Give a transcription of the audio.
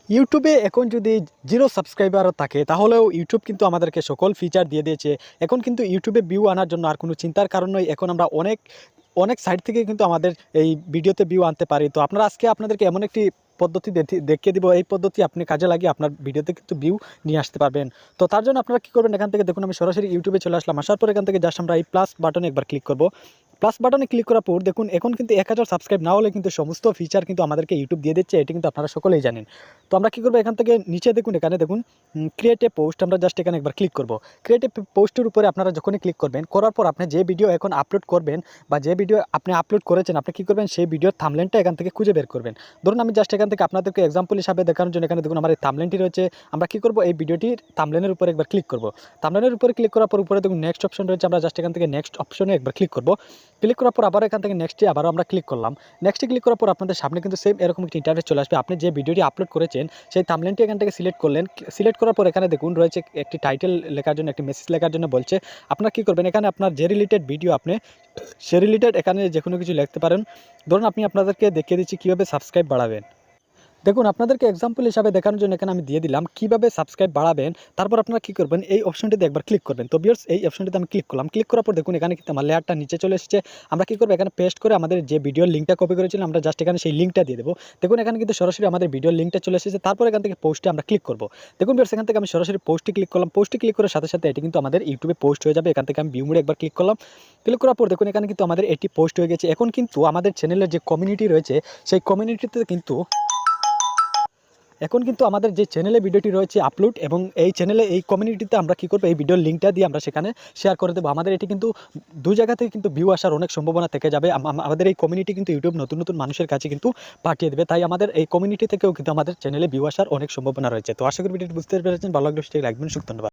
ইউটিউবে এখন যদি 0 সাবস্ক্রাইবারও থাকে তাহলেও ইউটিউব কিন্তু আমাদেরকে সকল ফিচার দিয়ে দিয়েছে। এখন কিন্তু ইউটিউবে ভিউ আনার জন্য আর কোনো চিন্তার কারণ নেই। এখন আমরা অনেক সাইট থেকে কিন্তু আমাদের এই ভিডিওতে ভিউ আনতে পারি। তো আপনারা আজকে আপনাদেরকে এমন একটি পদ্ধতি দেখিয়ে দিব। এই পদ্ধতি আপনি কাজে লাগিয়ে আপনার ভিডিওতে কিন্তু ভিউ নিয়ে আসতে পারবেন। তো তার জন্য আপনারা কী করবেন, এখান থেকে দেখুন আমি সরাসরি ইউটিউবে চলে আসলাম। আসার পর এখান থেকে জাস্ট আমরা এই প্লাস বাটনে একবার ক্লিক করব। প্লাস বাটনে ক্লিক করার পর দেখুন এখন কিন্তু 1000 সাবস্ক্রাইব না হলে কিন্তু সমস্ত ফিচার কিন্তু আমাদেরকে ইউটিউব দিয়ে দিচ্ছে। এটি কিন্তু আপনারা সকলেই জানেন। তো আমরা কী করবো, এখান থেকে নিচে দেখুন, এখানে দেখুন ক্রিয়েট এ পোস্ট, আমরা জাস্ট এখানে একবার ক্লিক করব। ক্রিয়েট এ পোস্টের উপরে আপনারা যখনই ক্লিক করবেন, করার পর আপনি যে ভিডিও এখন আপলোড করবেন বা যে ভিডিও আপনি আপলোড করেছেন, আপনি কী করবেন, সেই ভিডিওর থাম্বনেলটা এখান থেকে খুঁজে বের করবেন। ধরুন আমি জাস্ট এখান থেকে আপনাদেরকে এক্সাম্পল হিসাবে দেখানোর জন্য এখানে দেখুন আমার এই থাম্বনেলটি রয়েছে। আমরা কী করবো, এই ভিডিওটির থাম্বনেলের উপরে একবার ক্লিক করব। থাম্বনেলের উপরে ক্লিক করার পর উপরে দেখুন নেক্সট অপশন রয়েছে। আমরা জাস্ট এখান থেকে নেক্সট অপশনে একবার ক্লিক করব। ক্লিক করার পর আবার এখান থেকে নেক্সটে আবারও আমরা ক্লিক করলাম। নেক্সটে ক্লিক করার পর আপনাদের সামনে কিন্তু সেম এরকম একটি ইন্টারফেস চলে আসবে। আপনি যে ভিডিওটি আপলোড করেছেন সেই থাম্বনেলটি এখান থেকে সিলেক্ট করলেন। সিলেক্ট করার পর এখানে দেখুন রয়েছে একটি টাইটেল লেখার জন্য, একটি মেসেজ লেখার জন্য বলছে। আপনারা কী করবেন, এখানে আপনার যে রিলেটেড ভিডিও আপনি সে রিলেটেড এখানে যে কোনো কিছু লিখতে পারেন। ধরুন আমি আপনাদেরকে দেখিয়ে দিচ্ছি কীভাবে সাবস্ক্রাইব বাড়াবেন। দেখুন আপনাদেরকে এক্সাম্পল হিসাবে দেখানোর জন্য এখানে আমি দিয়ে দিলাম কীভাবে সাবস্ক্রাইব বাড়াবেন। তারপর আপনারা কী করবেন, এই অপশনটিতে একবার ক্লিক করবেন। তো ভিউয়ার্স এই অপশনটিতে আমি ক্লিক করলাম। ক্লিক করার পর দেখুন এখানে কিন্তু আমার লেয়ারটা নিচে চলে এসেছে। আমরা কী করবো, এখানে পেস্ট করে আমাদের যে ভিডিওর লিঙ্কটা কপি করেছিলাম আমরা জাস্ট এখানে সেই লিঙ্কটা দিয়ে দেবো। দেখুন এখানে কিন্তু সরাসরি আমাদের ভিডিওর লিঙ্কটা চলে এসেছে। তারপর এখান থেকে পোস্টে আমরা ক্লিক করবো। দেখুন ভিউয়ার্স এখান থেকে আমি সরাসরি পোস্টে ক্লিক করলাম। পোস্টে ক্লিক করার সাথে সাথে এটি কিন্তু আমাদের ইউটিউবে পোস্ট হয়ে যাবে। এখান থেকে আমি ভিউ মোডে একবার ক্লিক করলাম। ক্লিক করার পর দেখুন এখানে কিন্তু আমাদের এটি পোস্ট হয়ে গেছে। এখন কিন্তু আমাদের চ্যানেলের যে কমিউনিটি রয়েছে সেই কমিউনিটিতে কিন্তু আমাদের যে চ্যানেলে ভিডিওটি রয়েছে আপলোড, এবং এই চ্যানেলে এই কমিউনিটিতে আমরা কী করবো, এই ভিডিওর লিঙ্কটা দিয়ে আমরা সেখানে শেয়ার করে দেবো। আমাদের এটি কিন্তু দুই জায়গা থেকে কিন্তু ভিউ আসার অনেক সম্ভাবনা থেকে যাবে। আমাদের এই কমিউনিটি কিন্তু ইউটিউব নতুন নতুন মানুষের কাছে কিন্তু পাঠিয়ে দেবে। তাই আমাদের এই কমিউনিটি থেকেও কিন্তু আমাদের চ্যানেলে ভিউ আসার অনেক সম্ভাবনা রয়েছে। তো আশা করি ভিডিওটি বুঝতে পেরেছেন। ভালো লাগলে সেটি রাখবেন। ধন্যবাদ।